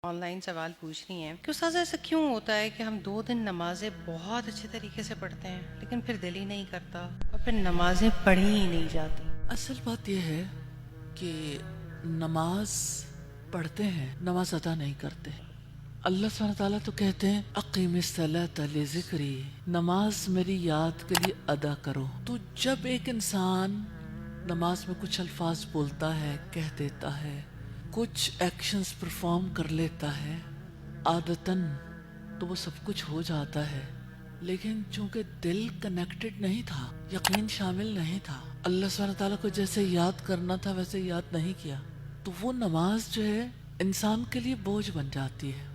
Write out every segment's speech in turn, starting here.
On line سوال پوچھ رہی ہیں کہ استاذ ایسا کیوں ہوتا ہے کہ ہم 2 دن نمازیں بہت اچھے طریقے سے پڑھتے ہیں لیکن پھر دل ہی نہیں کرتا اور پھر نمازیں پڑھی ہی نہیں جاتی؟ اصل بات یہ ہے کہ نماز پڑھتے ہیں، نماز ادا نہیں کرتے۔ اللہ سبحانہ تعالیٰ تو کہتے ہیں اقیم الصلاۃ لذکری، نماز میری یاد کے لیے ادا کرو۔ تو جب ایک انسان نماز میں کچھ الفاظ بولتا ہے، کہہ دیتا ہے، کچھ ایکشنز پرفارم کر لیتا ہے عادتاً، تو وہ سب کچھ ہو جاتا ہے، لیکن چونکہ دل کنیکٹڈ نہیں تھا، یقین شامل نہیں تھا، اللہ سبحانہ تعالیٰ کو جیسے یاد کرنا تھا ویسے یاد نہیں کیا، تو وہ نماز جو ہے انسان کے لیے بوجھ بن جاتی ہے۔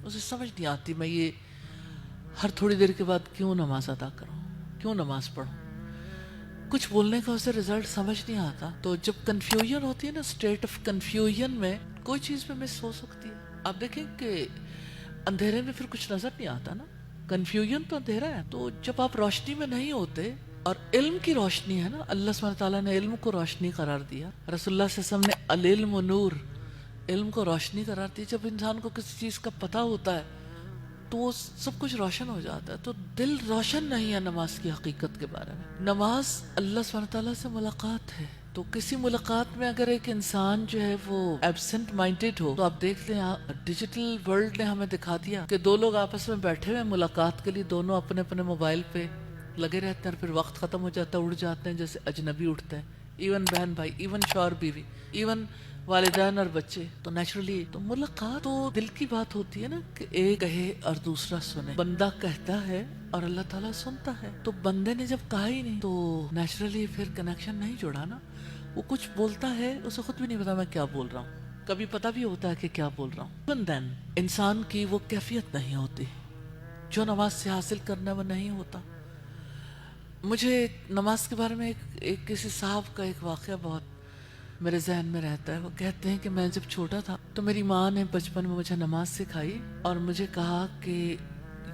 اسے سمجھ نہیں آتی میں یہ ہر تھوڑی دیر کے بعد کیوں نماز ادا کروں، کیوں نماز پڑھوں، کچھ بولنے کا اسے رزلٹ سمجھ نہیں آتا۔ تو جب کنفیوژن ہوتی ہے نا، اسٹیٹ آف کنفیوژن میں کوئی چیز بھی مس ہو سکتی ہے۔ آپ دیکھیں کہ اندھیرے میں پھر کچھ نظر نہیں آتا نا، کنفیوژن تو اندھیرا ہے۔ تو جب آپ روشنی میں نہیں ہوتے، اور علم کی روشنی ہے نا، اللہ سبحانہ تعالیٰ نے علم کو روشنی قرار دیا، رسول اللہ صلی اللہ علیہ وسلم نے العلم نور، علم کو روشنی قرار دی۔ جب انسان کو کسی چیز کا پتہ ہوتا ہے تو وہ سب کچھ روشن ہو جاتا ہے۔ تو دل روشن نہیں ہے نماز کی حقیقت کے بارے میں۔ نماز اللہ سبحانہ تعالیٰ سے ملاقات ہے، تو کسی ملاقات میں اگر ایک انسان جو ہے وہ ایبسنٹ مائنڈڈ ہو، تو آپ دیکھ لیں ڈیجیٹل ورلڈ نے ہمیں دکھا دیا کہ 2 لوگ آپس میں بیٹھے ہوئے ملاقات کے لیے، دونوں اپنے اپنے موبائل پہ لگے رہتے ہیں، اور پھر وقت ختم ہو جاتا ہے، اڑ جاتے ہیں جیسے اجنبی اٹھتے ہیں، ایون بہن بھائی، ایون شوہر بیوی، ایون والدین اور بچے۔ تو نیچرلی تو ملاقات تو دل کی بات ہوتی ہے نا، کہ ایک کہے اور دوسرا سنے، بندہ کہتا ہے اور اللہ تعالیٰ سنتا ہے۔ تو بندے نے جب کہا ہی نہیں تو نیچرلی پھر کنیکشن نہیں جڑا نا۔ وہ کچھ بولتا ہے، اسے خود بھی نہیں پتا میں کیا بول رہا ہوں، کبھی پتا بھی ہوتا ہے کہ کیا بول رہا ہوں، even then انسان کی وہ کیفیت نہیں ہوتی جو نماز سے حاصل کرنا، وہ نہیں ہوتا۔ مجھے نماز کے بارے میں ایک کسی صاحب کا ایک واقعہ بہت میرے ذہن میں رہتا ہے۔ وہ کہتے ہیں کہ میں جب چھوٹا تھا تو میری ماں نے بچپن میں مجھے نماز سکھائی، اور مجھے کہا کہ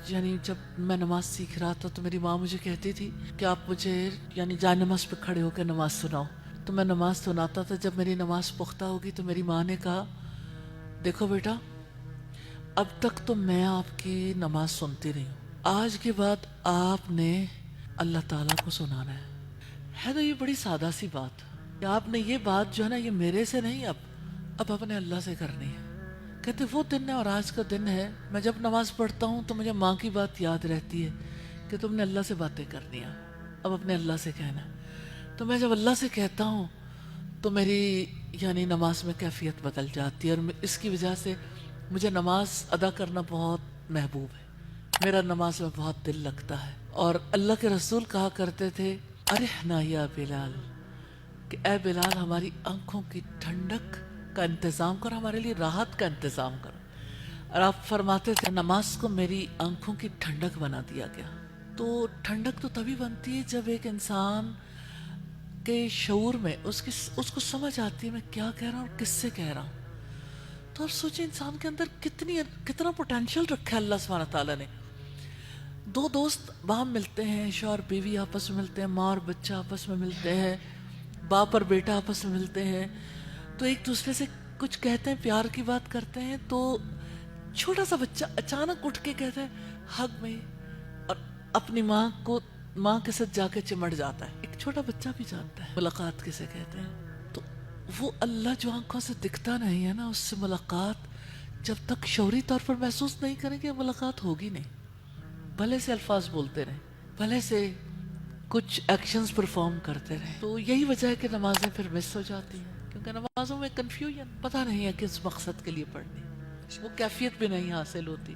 یعنی جب میں نماز سیکھ رہا تھا تو میری ماں مجھے کہتی تھی کہ آپ مجھے یعنی جائے نماز پہ کھڑے ہو کے نماز سناؤ۔ تو میں نماز سناتا تھا۔ جب میری نماز پختہ ہوگی تو میری ماں نے کہا، دیکھو بیٹا، اب تک تو میں آپ کی نماز سنتی رہی ہوں، آج کے بعد آپ نے اللہ تعالیٰ کو سنانا ہے تو یہ بڑی سادہ سی بات کہ آپ نے یہ بات جو ہے نا، یہ میرے سے نہیں، اب اپنے اللہ سے کرنی ہے۔ کہتے وہ دن ہے اور آج کا دن ہے، میں جب نماز پڑھتا ہوں تو مجھے ماں کی بات یاد رہتی ہے کہ تم نے اللہ سے باتیں کرنی ہیں، اب اپنے اللہ سے کہنا ہے۔ تو میں جب اللہ سے کہتا ہوں تو میری یعنی نماز میں کیفیت بدل جاتی ہے، اور اس کی وجہ سے مجھے نماز ادا کرنا بہت محبوب ہے، میرا نماز میں بہت دل لگتا ہے۔ اور اللہ کے رسول کہا کرتے تھے، ارحنا یا بلال، کہ اے بلال ہماری آنکھوں کی ٹھنڈک کا انتظام کرو، ہمارے لیے راحت کا انتظام کرو۔ اور آپ فرماتے تھے نماز کو میری آنکھوں کی ٹھنڈک بنا دیا گیا۔ تو ٹھنڈک تو تبھی بنتی ہے جب ایک انسان کے شعور میں اس کو سمجھ آتی ہے میں کیا کہہ رہا ہوں اور کس سے کہہ رہا ہوں۔ تو آپ سوچیں انسان کے اندر کتنا پوٹینشیل رکھا ہے اللہ سبحانہ تعالیٰ نے۔ 2 دوست باہم ملتے ہیں، شوہر بیوی آپس میں ملتے ہیں، ماں اور بچہ آپس میں ملتے ہیں، باپ اور بیٹا آپس میں ملتے ہیں، تو ایک دوسرے سے کچھ کہتے ہیں، پیار کی بات کرتے ہیں، تو چھوٹا سا بچہ اچانک اٹھ کے کہتا ہے ہگ میں، اور اپنی ماں کے ساتھ جا کے چمٹ جاتا ہے۔ ایک چھوٹا بچہ بھی جانتا ہے ملاقات کسے کہتے ہیں۔ تو وہ اللہ جو آنکھوں سے دکھتا نہیں ہے نا، اس سے ملاقات جب تک شعوری طور پر محسوس نہیں کریں گے، ملاقات ہوگی نہیں۔ بھلے سے الفاظ بولتے رہیں، بھلے سے کچھ ایکشنز پرفارم کرتے رہیں، تو یہی وجہ ہے کہ نمازیں پھر مس ہو جاتی ہیں، کیونکہ نمازوں میں کنفیوژن، پتہ نہیں ہے کس مقصد کے لیے پڑھنی، وہ کیفیت بھی نہیں حاصل ہوتی۔